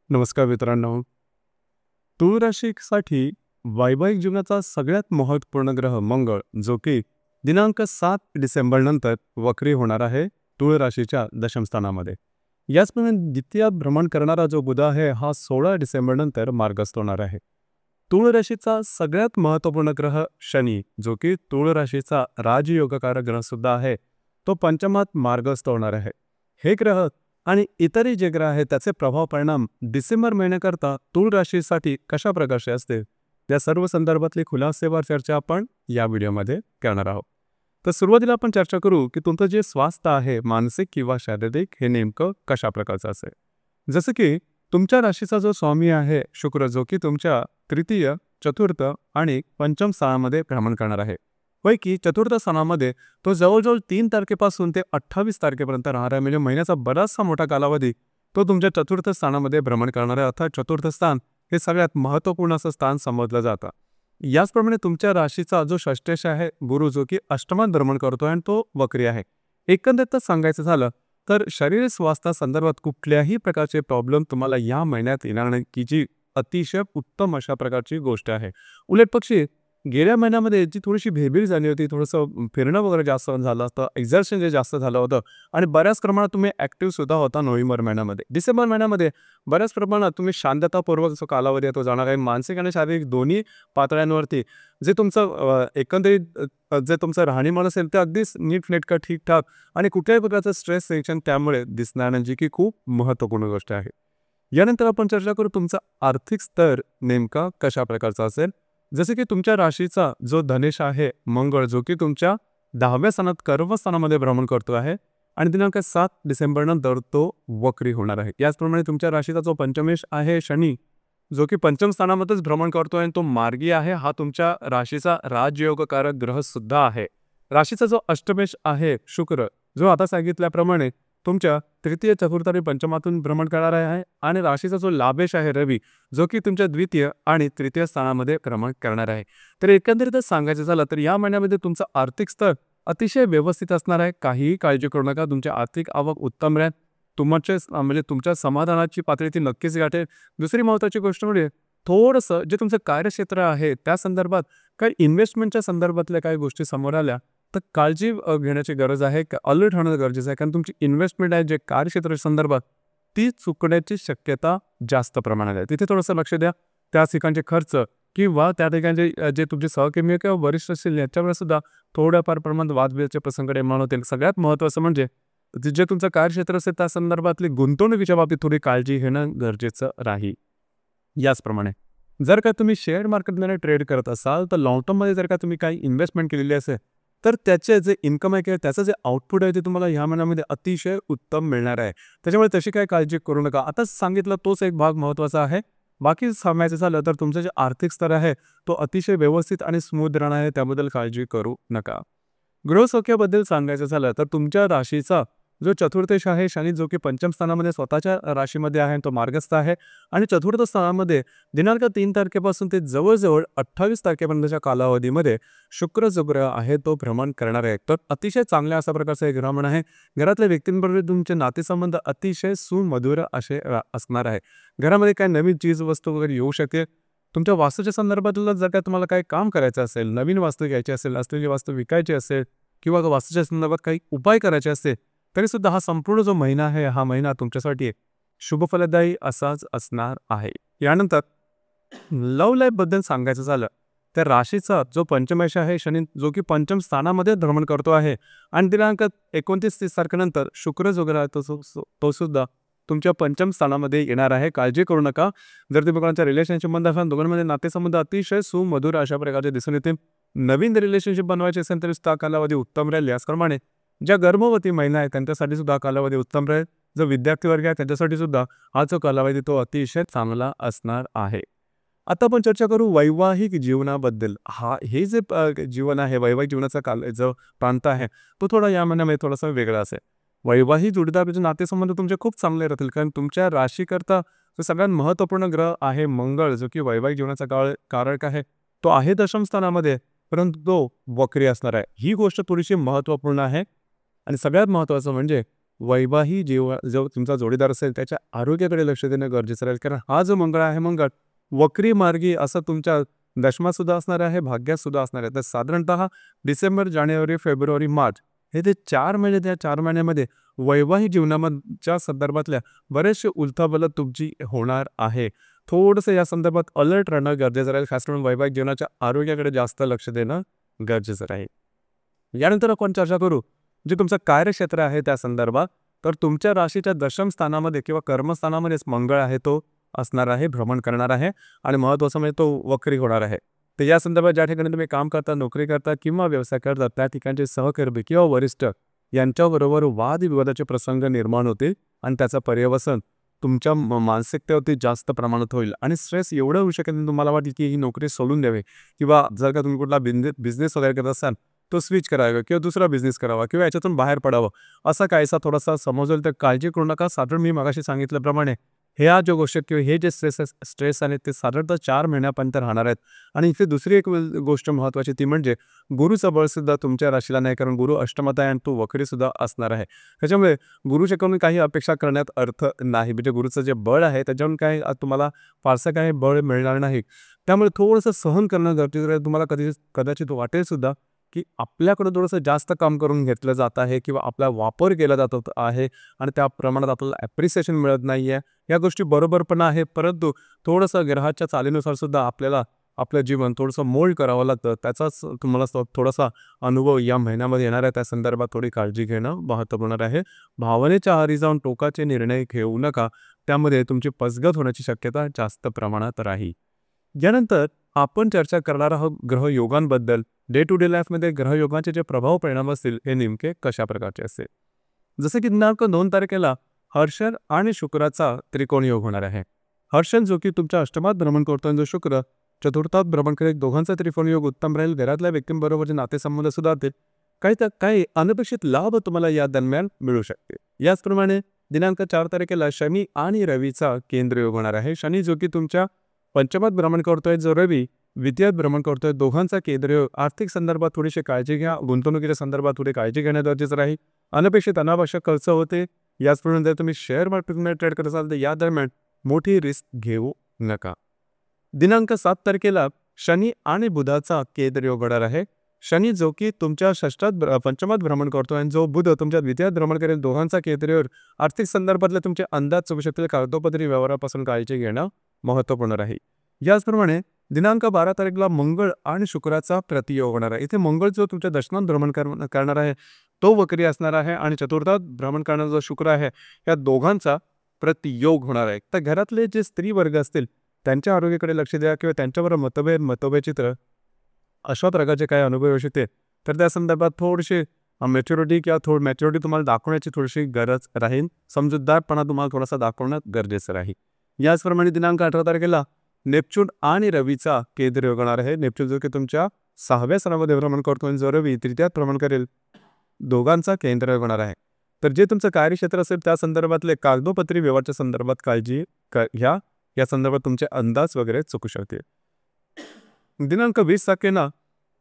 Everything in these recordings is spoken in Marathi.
नमस्कार मित्रांनो. तुळ राशीसाठी वैवाहिक जीवनाचा सगळ्यात महत्त्वपूर्ण ग्रह मंगळ, जो की दिनांक 7 डिसेंबर नंतर वक्री होणार आहे तुळ राशीच्या दशम स्थानामध्ये. याचप्रमाणे द्वितीय भ्रमण करणारा जो बुध आहे हा 16 डिसेंबर नंतर मार्गस्थ होणार आहे. तुळ राशीचा सगळ्यात महत्त्वपूर्ण ग्रह शनी, जो की तुळ राशीचा राजयोगकारक ग्रह सुद्धा आहे, तो पंचमात मार्गस्थ होणार आहे. हे ग्रह आणि इतरही जे ग्रह आहेत त्याचे प्रभाव परिणाम डिसेंबर महिन्याकरता तुळ राशीसाठी कशा प्रकारचे असतील, या सर्व संदर्भातली खुलासेवार चर्चा आपण या व्हिडिओमध्ये करणार आहोत. तर सुरुवातीला आपण चर्चा करू की तुमचं जे स्वास्थ्य आहे मानसिक किंवा शारीरिक हे नेमकं कशा प्रकारचं असेल. जसं की तुमच्या राशीचा जो स्वामी आहे शुक्र, जो की तुमच्या तृतीय, चतुर्थ आणि पंचम स्थानामध्ये भ्रमण करणार आहे. पैकी चतुर्थ स्थानामध्ये तो जवळजवळ 3 तारखेपासून ते 28 तारखेपर्यंत राहणार आहे. म्हणजे महिन्याचा बराचसा मोठा कालावधी तो तुमच्या चतुर्थ स्थानामध्ये भ्रमण करणार आहे. अर्थात चतुर्थ स्थान हे सगळ्यात महत्त्वपूर्ण असं स्थान समजलं जातं. याचप्रमाणे तुमच्या राशीचा जो षष्टेश आहे गुरु, जो की अष्टमात भ्रमण करतोय आणि तो वक्री आहे. एकंदरीतच सांगायचं झालं तर शरीर स्वास्थ्यासंदर्भात कुठल्याही प्रकारचे प्रॉब्लेम तुम्हाला या महिन्यात येणार नाही, की जी अतिशय उत्तम अशा प्रकारची गोष्ट आहे. उलट पक्षी गेल्या महिन्यामध्ये जी थोडीशी भेबीर झाली होती, थोडंसं फिरणं वगैरे जास्त झालं असतं, एक्झर्शन जे जास्त झालं होतं आणि बऱ्याच प्रमाणात तुम्ही ॲक्टिव्ह सुद्धा होता नोव्हेंबर महिन्यामध्ये. डिसेंबर महिन्यामध्ये बऱ्याच प्रमाणात तुम्ही शांततापूर्वक जो कालावधी आहे तो जाणार आहे. मानसिक आणि शारीरिक दोन्ही पातळ्यांवरती जे तुमचं एकंदरीत जे तुमचं राहणीमान असेल ते अगदीच नीटनेटकं ठीकठाक आणि कुठल्याही प्रकारचं स्ट्रेस टेन्शन त्यामुळे दिसणार नाही, जी की खूप महत्त्वपूर्ण गोष्ट आहे. यानंतर आपण चर्चा करू तुमचा आर्थिक स्तर नेमका कशा प्रकारचा असेल. जसे की तुमच्या राशीचा जो धनेश आहे मंगळ, जो की तुमच्या 10व्या स्थानात कर्म स्थानामध्ये भ्रमण करतो आहे आणि दिनांक 7 डिसेंबर नंतर तो वक्री होणार आहे. याचप्रमाणे तुमच्या राशीचा जो पंचमेश आहे शनी, जो की पंचम स्थानामध्येच भ्रमण करतोय आणि तो मार्गी आहे. हा तुमच्या राशीचा राजयोगकारक ग्रह सुद्धा आहे. राशीचा जो अष्टमेश आहे शुक्र, जो आता सांगितल्याप्रमाणे तुमच्या तृतीय, चतुर्थ आणि पंचमातून भ्रमण करणार आहे आणि राशीचा जो लाभेश आहे रवी, जो की तुमच्या द्वितीय आणि तृतीय स्थानामध्ये भ्रमण करणार आहे. तर एकंदरीतच सांगायचं झालं तर या महिन्यामध्ये तुमचं आर्थिक स्तर अतिशय व्यवस्थित असणार आहे. काहीही काळजी करू नका. तुमची आर्थिक आवक उत्तम राहील. म्हणजे तुमच्या समाधानाची पातळी ती नक्कीच गाठेल. दुसरी महत्त्वाची गोष्ट म्हणजे थोडंसं जे तुमचं कार्यक्षेत्र आहे त्या संदर्भात काही इन्व्हेस्टमेंटच्या संदर्भातल्या काही गोष्टी समोर आल्या तर काळजी घेण्याची गरज आहे. अलर्ट होणं गरजेचं आहे. कारण तुमची इन्व्हेस्टमेंट आहे जे कार्यक्षेत्र संदर्भात ती चुकण्याची शक्यता जास्त प्रमाणात आहे. तिथे थोडंसं लक्ष द्या. त्या ठिकाणचे खर्च किंवा त्या ठिकाणचे जे तुमचे सहकर्मी किंवा वरिष्ठ असतील याच्यावर सुद्धा थोड्याफार प्रमाणात वादविवादाचे प्रसंग निर्माण होतील. सगळ्यात महत्त्वाचं म्हणजे जे तुमचं कार्यक्षेत्र असेल त्या संदर्भातली गुंतवणुकीच्या बाबतीत थोडी काळजी घेणं गरजेचं राहील. याचप्रमाणे जर का तुम्ही शेअर मार्केटमध्ये ट्रेड करत असाल तर लॉंग टर्ममध्ये जर का तुम्ही काही इन्व्हेस्टमेंट केलेली असेल तर त्याचे जे इन्कम आहे किंवा त्याचं जे आउटपुट आहे ते तुम्हाला ह्या महिन्यामध्ये अतिशय उत्तम मिळणार आहे. त्याच्यामुळे तशी काही काळजी करू नका. आताच सांगितलं तोच एक भाग महत्त्वाचा आहे. बाकी सांगायचं झालं तर तुमचं जे आर्थिक स्तर आहे तो अतिशय व्यवस्थित आणि स्मूथ राहणार आहे. त्याबद्दल काळजी करू नका. गृहसौख्याबद्दल सांगायचं झालं तर तुमच्या राशीचा जो चतुर्थेश आहे शनी, जो की पंचम स्थानामध्ये स्वतःच्या राशीमध्ये आहे, तो मार्गस्थ आहे आणि चतुर्थ स्थानामध्ये दिनांक 3 तारखेपासून ते जवळजवळ 28 तारखेपर्यंतच्या कालावधीमध्ये शुक्र जो ग्रह आहे तो भ्रमण करणार आहे. तर अतिशय चांगल्या अशा प्रकारचं हे भ्रमण आहे. घरातल्या व्यक्तींबरोबर तुमचे नातेसंबंध अतिशय सुमधुर असे असणार आहे. घरामध्ये काही नवीन चीज वस्तू वगैरे येऊ शकते. तुमच्या वास्तूच्या संदर्भातलं जर का तुम्हाला काही काम करायचं असेल, नवीन वास्तू घ्यायची असेल, असलेली वास्तू विकायची असेल किंवा वास्तूच्या संदर्भात काही उपाय करायचे असतील तरी सुद्धा हा संपूर्ण जो महिना आहे हा महिना तुमच्यासाठी शुभफलदायी असाच असणार आहे. यानंतर लव्ह लाईफबद्दल सांगायचं झालं तर राशीचा जो पंचमेश आहे शनी, जो की पंचम स्थानामध्ये भ्रमण करतो आहे आणि दिनांक 29-30 तारखेनंतर शुक्र जो ग्रह तो सुद्धा तुमच्या पंचम स्थानामध्ये येणार आहे. काळजी करू नका. जर तुम्ही कोणाच्या रिलेशनशिपमध्ये असाल, दोघांमध्ये नातेसंबंध अतिशय सुमधुर अशा प्रकारचे दिसून येतील. नवीन रिलेशनशिप बनवायचे असेल तरी सुद्धा कालावधी उत्तम राहील. याचप्रमाणे ज्या गर्भवती महिला आहेत त्यांच्यासाठी सुद्धा कालावधी उत्तम राहील. जो विद्यार्थी वर्ग आहे त्यांच्यासाठी सुद्धा हा जो कालावधी तो अतिशय चांगला असणार आहे. आता आपण चर्चा करू वैवाहिक जीवनाबद्दल. हे जे जीवन आहे, वैवाहिक जीवनाचा जो प्रांत आहे तो थोडा या महिन्यामध्ये थोडासा वेगळा असेल. वैवाहिक जोडीदाराचे नातेसंबंध तुमचे खूप चांगले राहतील. कारण तुमच्या राशीकरता जो सगळ्यात महत्त्वपूर्ण ग्रह आहे मंगळ, जो की वैवाहिक जीवनाचा कारक आहे, तो आहे दशम स्थानामध्ये, परंतु तो वक्री असणार आहे. ही गोष्ट थोडीशी महत्त्वपूर्ण आहे. आणि सगळ्यात महत्त्वाचं म्हणजे वैवाहिक जो तुमचा जोडीदार असेल त्याच्या आरोग्याकडे लक्ष देणं गरजेचं राहील. कारण हा जो मंगळ आहे, मंगळ वक्री मार्गी असं तुमच्या दशमातसुद्धा असणार आहे, भाग्यातसुद्धा असणार आहे. तर साधारणतः डिसेंबर, जानेवारी, फेब्रुवारी, मार्च हे जे 4 महिने, त्या 4 महिन्यामध्ये वैवाहिक जीवनाच्या संदर्भातल्या बरेचसे उलथापालथ तुमची होणार आहे. थोडंसं या संदर्भात अलर्ट राहणं गरजेचं राहील. खास करून वैवाहिक जीवनाच्या आरोग्याकडे जास्त लक्ष देणं गरजेचं राहील. यानंतर आपण चर्चा करू जे तुमचं कार्यक्षेत्र आहे त्या संदर्भात. तर तुमच्या राशीच्या दशम स्थानामध्ये किंवा कर्मस्थानामध्येच मंगळ आहे, तो असणार आहे, भ्रमण करणार आहे आणि महत्त्वाचं म्हणजे तो वक्री होणार आहे. तर या संदर्भात ज्या ठिकाणी तुम्ही काम करता, नोकरी करता किंवा व्यवसाय करता त्या ठिकाणचे सहकर्मी किंवा वरिष्ठ यांच्याबरोबर वादविवादाचे प्रसंग निर्माण होतील आणि त्याचं पर्यवसन तुमच्या मानसिकतेवरती जास्त प्रमाणात होईल आणि स्ट्रेस एवढं होऊ शकेल तुम्हाला वाटेल की ही नोकरी सोडून द्यावी किंवा जर का तुम्ही कुठला बिझनेस वगैरे करत असाल तो स्विच करावा किंवा दुसरा बिझनेस करावा किंवा याच्यातून बाहेर पडावं असा काहीसा थोडासा समजवेल. तर काळजी करू नका. साधारण मी मगाशी सांगितल्याप्रमाणे ह्या ज्या गोष्टी किंवा हे जे स्ट्रेस आहेत ते साधारणतः 4 महिन्यापर्यंत राहणार आहेत. आणि इथे दुसरी एक गोष्ट महत्त्वाची ती म्हणजे गुरुचं बळसुद्धा तुमच्या राशीला नाही, कारण गुरु अष्टमात आहे आणि तो वक्रीसुद्धा असणार आहे. त्याच्यामुळे गुरुच्याकडून काही अपेक्षा करण्यात अर्थ नाही. म्हणजे गुरुचं जे बळ आहे त्याच्यावरून काही तुम्हाला फारसं काही बळ मिळणार नाही. त्यामुळे थोडंसं सहन करणं गरजेचं आहे. तुम्हाला कदाचित वाटेलसुद्धा की आपल्याकडं थोडंसं जास्त काम करून घेतलं जात आहे किंवा आपला वापर केला जात आहे आणि त्या प्रमाणात आपल्याला ॲप्रिसिएशन मिळत नाही आहे. या गोष्टी बरोबर पण आहे, परंतु थोडंसं ग्रहाच्या चालीनुसार सुद्धा आपल्याला आपलं जीवन थोडंसं मोल्ड करावं लागतं. त्याचाच तुम्हाला थोडासा अनुभव या महिन्यामध्ये येणार आहे. त्या संदर्भात थोडी काळजी घेणं महत्त्वपूर्ण आहे. भावनेच्या आहारी जाऊन टोकाचे निर्णय घेऊ नका. त्यामध्ये तुमची फसगत होण्याची शक्यता जास्त प्रमाणात राहील. यानंतर आपण चर्चा करणार आहोत ग्रहयोगांबद्दल. डे टू डे लाईफमध्ये ग्रहयोगांचे जे प्रभाव परिणाम असतील हे नेमके कशा प्रकारचे असतील. जसे की दिनांक 2 तारखेला हर्षल आणि शुक्राचा त्रिकोण योग होणार आहे. हर्षल जो की तुमच्या अष्टमात भ्रमण करतो आणि जो शुक्र चतुर्थात भ्रमण करेल, दोघांचा त्रिकोण योग उत्तम राहील. घरातल्या व्यक्तींबरोबरचे नातेसंबंध सुधारतील. काही अनपेक्षित लाभ तुम्हाला या दरम्यान मिळू शकते. याचप्रमाणे दिनांक 4 तारखेला शनी आणि रवीचा केंद्र योग होणार आहे. शनी जो की तुमच्या पंचमात भ्रमण करतोय, जो रवी द्वितीयात भ्रमण करतोय, दोघांचा केंद्रयोग. आर्थिक संदर्भात थोडीशी काळजी घ्या. गुंतवणुकीच्या संदर्भात थोडी काळजी घेणं गरजेचं राहील. अनपेक्षित अनावश्यक खर्च होते. याचप्रमाणे जर तुम्ही शेअर मार्केटमध्ये ट्रेड करत असाल तर या दरम्यान मोठी रिस्क घेऊ नका. दिनांक 7 तारखेला शनी आणि बुधाचा केंद्रयोग होणार आहे. शनी जो की तुमच्या पंचमात भ्रमण करतोय आणि जो बुध तुमच्या द्वितीयात भ्रमण करेल, दोघांचा केंद्रयोग. आर्थिक संदर्भातले तुमचे अंदाज चुकू शकतील. कागदोपत्री व्यवहारापासून काळजी घेणं महत्त्वपूर्ण राहील. याचप्रमाणे दिनांक 12 तारखेला मंगळ आणि शुक्राचा प्रतियोग होणार आहे. इथे मंगळ जो तुमच्या दशमात भ्रमण करणार आहे तो वक्री असणार आहे आणि चतुर्थात भ्रमण करणारा जो शुक्र आहे या दोघांचा प्रतियोग होणार आहे. तर घरातले जे स्त्री वर्ग असतील त्यांच्या आरोग्याकडे लक्ष द्या किंवा त्यांच्याबरोबर मतभेद चित्र अशा प्रकारचे काही अनुभव येऊ शकते. तर त्या संदर्भात थोडीशी मॅच्युरिटी तुम्हाला दाखवण्याची थोडीशी गरज राहील. समजूतदारपणा तुम्हाला थोडासा दाखवण्यात गरजेचं राहील. याचप्रमाणे दिनांक 18 तारखेला नेपच्यून आणि रवीचा केंद्रयोग होणार आहे. नेपच्यून जो की तुमच्या 6व्या स्थानामध्ये भ्रमण करतो आणि जो रवी तृतीयात भ्रमण करेल, दोघांचा केंद्रयोग होणार आहे. तर जे तुमचं कार्यक्षेत्र असेल त्या संदर्भातले कागदोपत्री व्यवहारच्या संदर्भात काळजी घ्या. या संदर्भात तुमचे अंदाज वगैरे चुकू शकते. दिनांक 20 तारखेला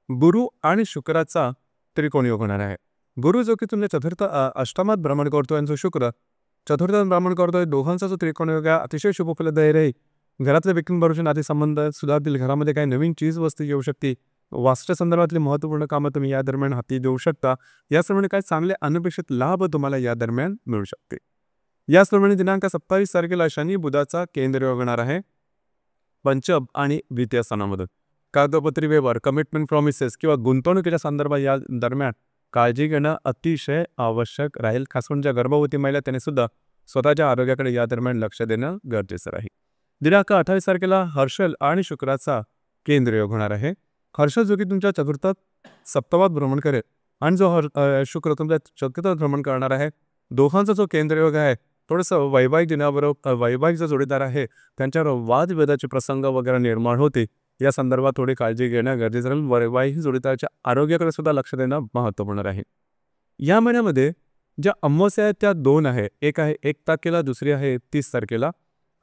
गुरु आणि शुक्राचा त्रिकोण योग होणार आहे. गुरु जो की तुमच्या अष्टमात भ्रमण करतोय आणि जो शुक्र चतुर्थात भ्रमण करतोय, दोघांचा जो त्रिकोण योग आहे अतिशय शुभ फलदायी राहील. घरातल्या व्यक्तींबरोबरचे नातेसंबंध सुधारतील. घरामध्ये काही नवीन चीज वस्तू येऊ शकते. वास्तू संदर्भातली महत्त्वपूर्ण कामं तुम्ही या दरम्यान हाती देऊ शकता. याचप्रमाणे काही चांगले अनपेक्षित लाभ तुम्हाला या दरम्यान मिळू शकते. याचप्रमाणे दिनांक 27 तारखेला शनी बुधाचा केंद्रयोग होणार आहे पंचम आणि द्वितीय स्थानामधून. कागदोपत्री व्यवहार, कमिटमेंट, प्रॉमिसेस किंवा गुंतवणुकीच्या संदर्भात या दरम्यान काळजी घेणं अतिशय आवश्यक राहील. खास करून ज्या गर्भवती महिला त्यांनी सुद्धा स्वतःच्या आरोग्याकडे या दरम्यान लक्ष देणं गरजेचं राहील. दिनांक 28 तारखेला हर्षल आणि शुक्राचा केंद्रयोग होणार आहे. हर्षल जो की तुमच्या चतुर्थात सप्तमात भ्रमण करेल आणि जो शुक्र तुमच्या चतुर्थात भ्रमण करणार आहे, दोघांचा जो केंद्रयोग आहे थोडंसं वैवाहिक जो जोडीदार आहे त्यांच्यावर वादविवादाचे प्रसंग वगैरे निर्माण होते. या संदर्भात थोडी काळजी घेणं गरजेचं राहील. वैवाहिक जोडीदाराच्या आरोग्याकडे सुद्धा लक्ष देणं महत्त्वपूर्ण राहील. या महिन्यामध्ये ज्या अमावस्या आहेत त्या 2 आहे. एक आहे 1 तारखेला, दुसरी आहे 30 तारखेला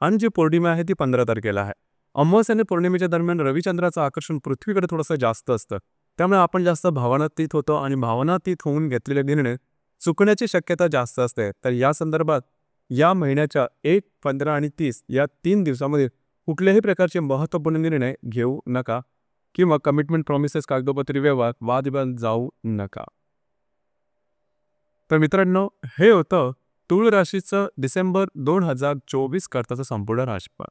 आणि जी पौर्णिमा आहे ती 15 तारखेला आहे. अमावस्या आणि पौर्णिमेच्या दरम्यान रविचंद्राचं आकर्षण पृथ्वीकडे थोडंसं जास्त असतं. त्यामुळे आपण जास्त भावनातीत होतो आणि भावनातीत होऊन घेतलेले निर्णय चुकण्याची शक्यता जास्त असते. तर या संदर्भात या महिन्याच्या 1, 15 आणि 30 या 3 दिवसामध्ये कुठल्याही प्रकारचे महत्त्वपूर्ण निर्णय घेऊ नका किंवा कमिटमेंट प्रॉमिसेस कागदोपत्री व्यवहार वादविवाद जाऊ नका. तर मित्रांनो, हे होतं तूळ राशीचं डिसेंबर 2024 करताचं संपूर्ण राशीफळ.